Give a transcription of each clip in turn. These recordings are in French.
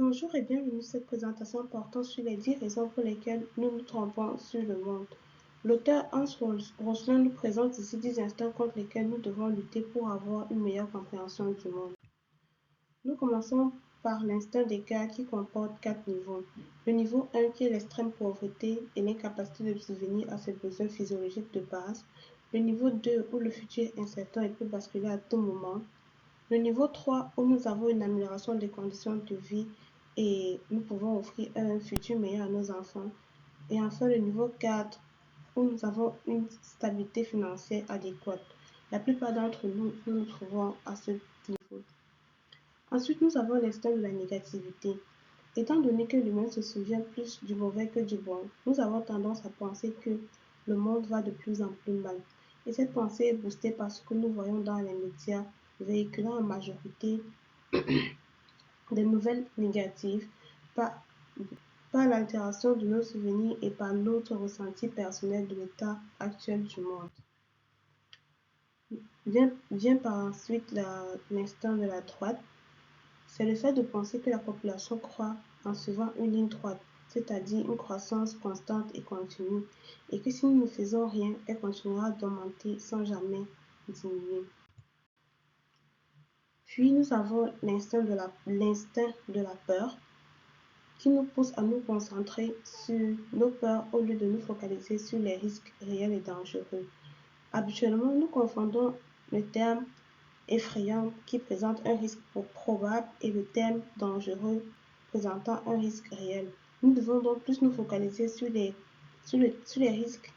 Bonjour et bienvenue à cette présentation portant sur les 10 raisons pour lesquelles nous nous trompons sur le monde. L'auteur Hans Rosling nous présente ici 10 instants contre lesquels nous devons lutter pour avoir une meilleure compréhension du monde. Nous commençons par l'instinct des cas qui comporte 4 niveaux. Le niveau 1 qui est l'extrême pauvreté et l'incapacité de subvenir à ses besoins physiologiques de base. Le niveau 2 où le futur est incertain et peut basculer à tout moment. Le niveau 3 où nous avons une amélioration des conditions de vie et nous pouvons offrir un futur meilleur à nos enfants. Et enfin le niveau 4 où nous avons une stabilité financière adéquate. La plupart d'entre nous nous trouvons à ce niveau. Ensuite, nous avons l'instinct de la négativité. Étant donné que l'humain se souvient plus du mauvais que du bon, nous avons tendance à penser que le monde va de plus en plus mal. Et cette pensée est boostée par ce que nous voyons dans les médias, véhiculant en majorité des nouvelles négatives, par l'altération de nos souvenirs et par notre ressenti personnel de l'état actuel du monde. Vient par ensuite l'instinct de la droite. C'est le fait de penser que la population croît en suivant une ligne droite, c'est-à-dire une croissance constante et continue, et que si nous ne faisons rien, elle continuera d'augmenter sans jamais diminuer. Puis nous avons l'instinct de la peur, qui nous pousse à nous concentrer sur nos peurs au lieu de nous focaliser sur les risques réels et dangereux. Habituellement, nous confondons le terme effrayant qui présente un risque probable et le terme dangereux présentant un risque réel. Nous devons donc plus nous focaliser sur les risques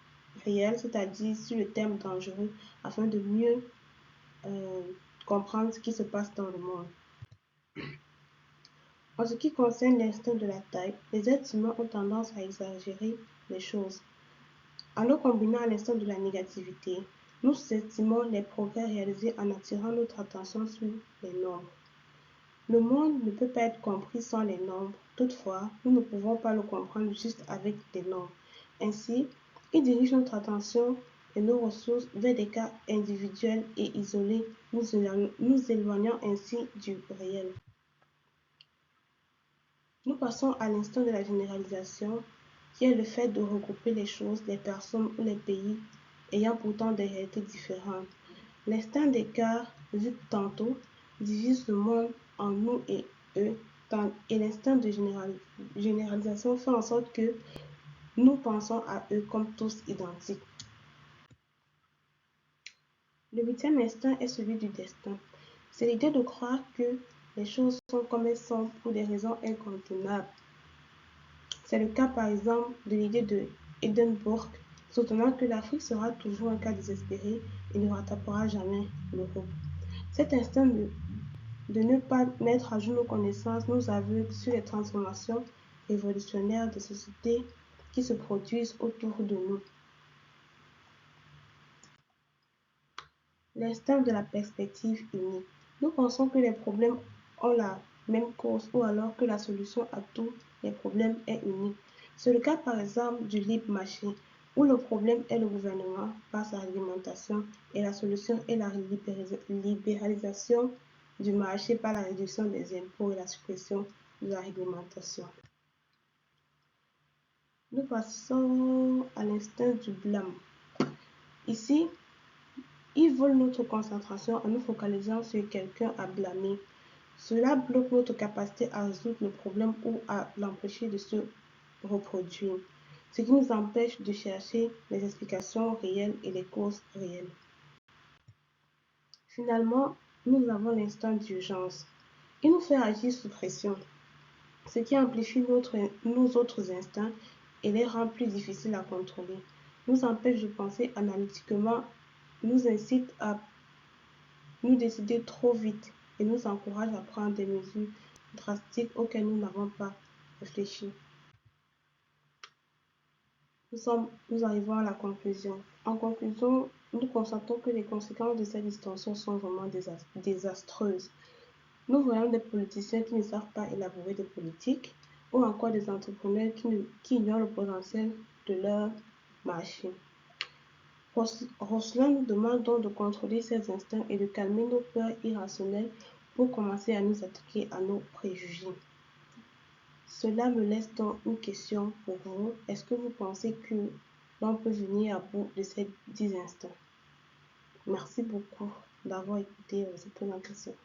réels, c'est-à-dire sur le terme dangereux, afin de mieux comprendre ce qui se passe dans le monde. En ce qui concerne l'instinct de la taille, les êtres humains ont tendance à exagérer les choses. En le combinant à l'instinct de la négativité, nous estimons les progrès réalisés en attirant notre attention sur les nombres. Le monde ne peut pas être compris sans les nombres. Toutefois, nous ne pouvons pas le comprendre juste avec des nombres. Ainsi, il dirige notre attention et nos ressources vers des cas individuels et isolés, nous éloignant ainsi du réel. Nous passons à l'instinct de la généralisation, qui est le fait de regrouper les choses, les personnes ou les pays ayant pourtant des réalités différentes. L'instinct d'écart, vu tantôt, divise le monde en nous et eux, et l'instinct de généralisation fait en sorte que nous pensons à eux comme tous identiques. Le 8e instinct est celui du destin. C'est l'idée de croire que les choses sont comme elles sont pour des raisons incontournables. C'est le cas par exemple de l'idée de Hindenburg, soutenant que l'Afrique sera toujours un cas désespéré et ne rattrapera jamais l'Europe. Cet instinct de ne pas mettre à jour nos connaissances nous aveugle sur les transformations révolutionnaires des sociétés qui se produisent autour de nous. L'instinct de la perspective unique. Nous pensons que les problèmes ont la même cause ou alors que la solution à tous les problèmes est unique. C'est le cas par exemple du libre marché, où le problème est le gouvernement par sa réglementation et la solution est la libéralisation du marché par la réduction des impôts et la suppression de la réglementation. Nous passons à l'instinct du blâme. Ici, ils volent notre concentration en nous focalisant sur quelqu'un à blâmer. Cela bloque notre capacité à résoudre le problème ou à l'empêcher de se reproduire, ce qui nous empêche de chercher les explications réelles et les causes réelles. Finalement, nous avons l'instinct d'urgence. Il nous fait agir sous pression, ce qui amplifie nos autres instincts et les rend plus difficiles à contrôler, nous empêche de penser analytiquement, nous incite à nous décider trop vite et nous encourage à prendre des mesures drastiques auxquelles nous n'avons pas réfléchi. Nous arrivons à la conclusion. En conclusion, nous constatons que les conséquences de cette distorsion sont vraiment désastreuses. Nous voyons des politiciens qui ne savent pas élaborer de politique ou encore des entrepreneurs qui ignorent le potentiel de leur marché. Rosling nous demande donc de contrôler ces instincts et de calmer nos peurs irrationnelles pour commencer à nous attaquer à nos préjugés. Cela me laisse donc une question pour vous. Est-ce que vous pensez que l'on peut venir à bout de ces 10 instants? Merci beaucoup d'avoir écouté cette présentation.